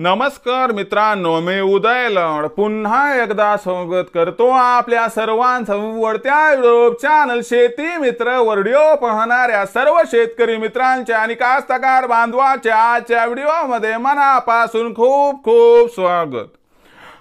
नमस्कार मित्रांनो, मी उदय लड पुन्हा एकदा स्वागत करतो आपल्या सर्वांचं वडत्या युट्यूब चॅनल शेती मित्र व्हिडिओ पाहणाऱ्या सर्व शेतकरी मित्रांच्या आणि कास्तकार बांधवांच्या आजच्या व्हिडिओमध्ये मनापासून खूप खूप स्वागत।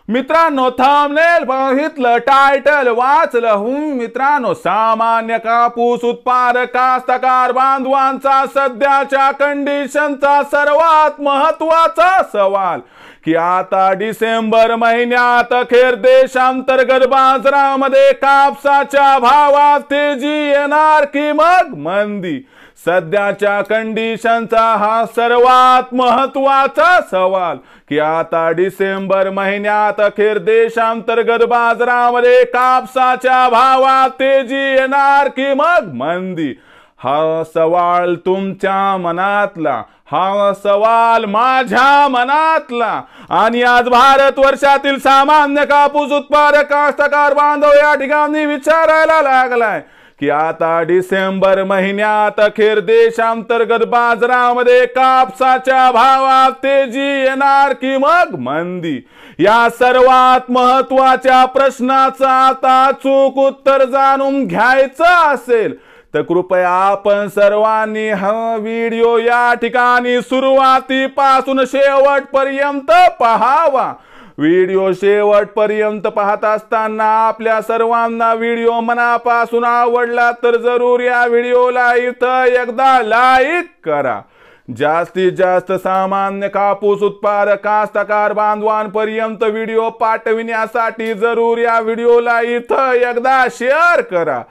मित्रांनो, थंबनेल बघितलं, टायटल वाचलं, मित्रांनो सामान्य कापूस उत्पादक कास्तकार बांधवांचा सध्याच्या कंडिशनचा सर्वात महत्त्वाचा सवाल की आता डिसेंबर महिन्यात अखेर देशांतर्गत बाजारामध्ये कापसाच्या भावात तेजी येणार की मग मंदी। सध्याच्या कंडिशनचा हा सर्वात महत्त्वाचा सवाल की आता डिसेंबर महिन्यात अखेर देशांतर्गत बाजारामध्ये कापसाच्या भावात तेजी येणार की मग मंदी। हा सवाल तुमच्या मनातला, हा सवाल माझ्या मनातला आणि आज भारतवर्षातील सामान्य कापूस उत्पादक कास्तकार बांधव या ठिकाणी विचारायला लागलाय की आता डिसेंबर महिन्यात अखेर देशांतर्गत बाजारामध्ये कापसाच्या भावात तेजी येणार की मग मंदी। या सर्वात महत्त्वाच्या प्रश्नाचं आता अचूक उत्तर जाणून घ्यायचं असेल तर कृपया आपण सर्वांनी हा व्हिडिओ या ठिकाणी सुरुवातीपासून शेवटपर्यंत पाहावा। व्हिडिओ शेवटपर्यंत पाहत असताना आपल्या सर्वांना व्हिडिओ मनापासून आवडला तर जरूर या व्हिडिओला इथं एकदा लाईक करा। जास्तीत जास्त सामान्य कापूस उत्पादक कास्तकार बांधवांपर्यंत व्हिडिओ पाठविण्यासाठी जरूर या व्हिडिओला इथं एकदा शेअर करा।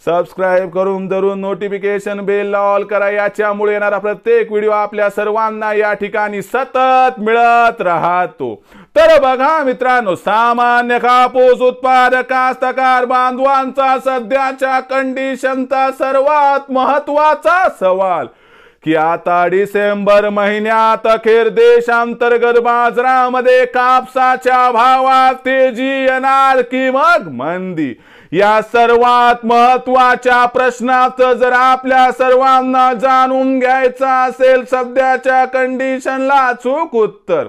सबस्क्राइब करून जरूर नोटिफिकेशन बेल ऑल करा, याच्यामुळे येणारा प्रत्येक व्हिडिओ आपल्या सर्वांना या ठिकाणी सतत मिळत राहतो। तर बघा मित्रांनो, सामान्य कापूस उत्पादक कास्तकार बांधवांचा सध्याच्या कंडिशनचा सर्वात महत्त्वाचा सवाल की आता डिसेंबर महिन्यात अखेर देशांतर्गत बाजारामध्ये कापसाच्या भावात तेजी येणार की मग मंदी। या सर्वात महत्त्वाच्या प्रश्नाचं जर आपल्या सर्वांना जाणून घ्यायचं असेल सध्याच्या कंडिशनला अचूक उत्तर,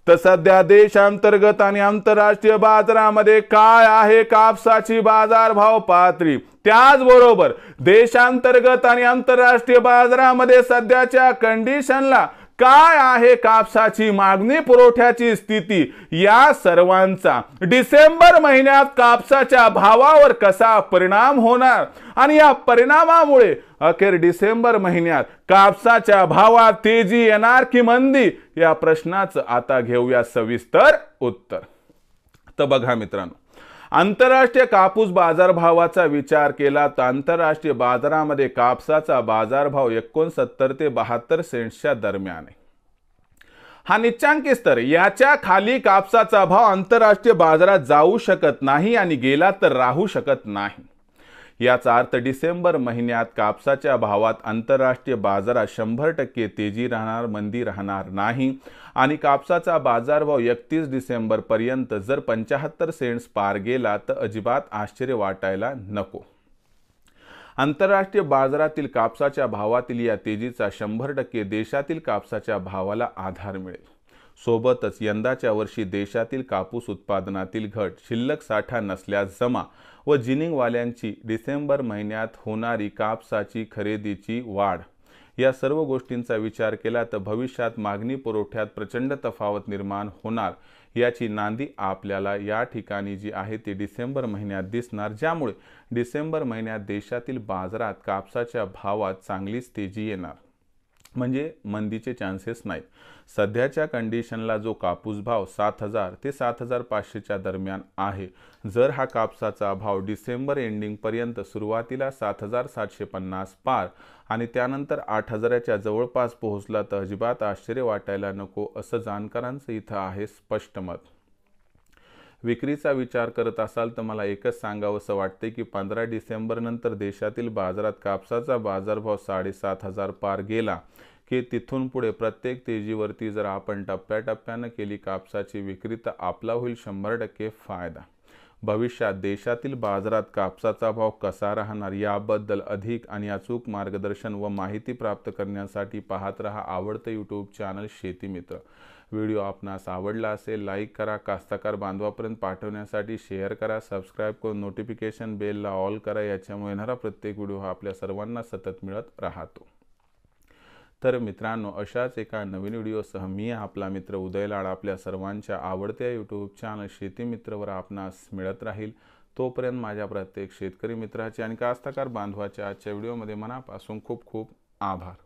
तर सध्या देशांतर्गत आणि आंतरराष्ट्रीय बाजारामध्ये काय आहे कापसाची बाजारभाव पातळी, त्याचबरोबर देशांतर्गत आणि आंतरराष्ट्रीय बाजारामध्ये सध्याच्या कंडिशनला काय आहे कापसाची मागणी पुरवठ्याची स्थिती, या सर्वांचा डिसेंबर महिन्यात कापसाच्या भावावर कसा परिणाम होणार आणि या परिणामामुळे अखेर डिसेंबर महिन्यात कापसाच्या भावात तेजी येणार की मंदी, या प्रश्नाचं आता घेऊया सविस्तर उत्तर। तर बघा मित्रांनो, आंतरराष्ट्रीय कापूस बाजारभावाचा विचार केला तर आंतरराष्ट्रीय बाजारामध्ये कापसाचा बाजारभाव 69 ते 72 सेंट्सच्या दरम्यान आहे। हा निच्चांकी स्तर, याच्या खाली कापसाचा भाव आंतरराष्ट्रीय बाजारात जाऊ शकत नाही आणि गेला तर राहू शकत नाही। याचा अर्थ डिसेंबर महिन्यात कापसाच्या भावात आंतरराष्ट्रीय बाजारात 100% तेजी राहणार, मंदी राहणार नाही आणि कापसाचा बाजारभाव 31 डिसेंबर पर्यंत जर 75 सेंट्स पार गेला तर अजिबात आश्चर्य वाटायला नको। आंतरराष्ट्रीय बाजारातील कापसाच्या भावातील या तेजीचा 100% देशातील कापसाच्या भावाला आधार मिळेल। सोबतच यंदाच्या वर्षी देशातील कापूस उत्पादनातील घट, शिल्लक साठा नसल्यास जमा व जिनिंगवाल्यांची डिसेंबर महिन्यात होणारी कापसाची खरेदीची वाढ, या सर्व गोष्टींचा विचार केला तर भविष्यात मागणी पुरवठ्यात प्रचंड तफावत निर्माण होणार, याची नांदी आपल्याला या ठिकाणी जी आहे ती डिसेंबर महिन्यात दिसणार, ज्यामुळे डिसेंबर महिन्यात देशातील बाजारात कापसाच्या भावात चांगलीच तेजी येणार, म्हणजे मंदीचे चान्सेस नाहीत। सध्याच्या कंडिशनला जो कापूस भाव 7000 ते 7500च्या दरम्यान आहे, जर हा कापसाचा भाव डिसेंबर एंडिंग पर्यंत सुरुवातीला 7750 पार आणि त्यानंतर 8000च्या जवळपास पोहोचला तर अजिबात आश्चर्य वाटायला नको, असं जाणकारांचं इथं आहे स्पष्ट मत। विक्रीचा विचार करत असाल तर मला एकच सांगावंसं वाटते की 15 डिसेंबर नंतर देशातील बाजारात कापसाचा बाजारभाव 7500 पार गेला की तिथून पुढे प्रत्येक तेजीवरती जर आपण टप्प्याटप्प्याने केली कापसाची विक्री तर आपला होईल 100% फायदा। भविष्यात देशातील बाजारात कापसाचा भाव कसा राहणार याबद्दल अधिक आणि अचूक मार्गदर्शन व माहिती प्राप्त करण्यासाठी पाहत रहा आवडते यूट्यूब चॅनल शेती मित्र। व्हिडिओ आपणास आवडला असेल लाईक करा, कास्तकार बांधवापर्यंत पाठवण्यासाठी शेअर करा, सबस्क्राईब करून नोटिफिकेशन बेलला ऑल करा। याच्यामुळे येणारा प्रत्येक व्हिडिओ हा आपल्या सर्वांना सतत मिळत राहतो। तर मित्रांनो, अशाच एका नवीन व्हिडिओसह मी आपला मित्र उदय लाड आपल्या सर्वांच्या आवडत्या यूट्यूब चॅनल शेती मित्रवर आपणास मिळत राहील। तोपर्यंत माझ्या प्रत्येक शेतकरी मित्राचे आणि कास्तकार बांधवाच्या आजच्या व्हिडिओमध्ये मनापासून खूप खूप आभार।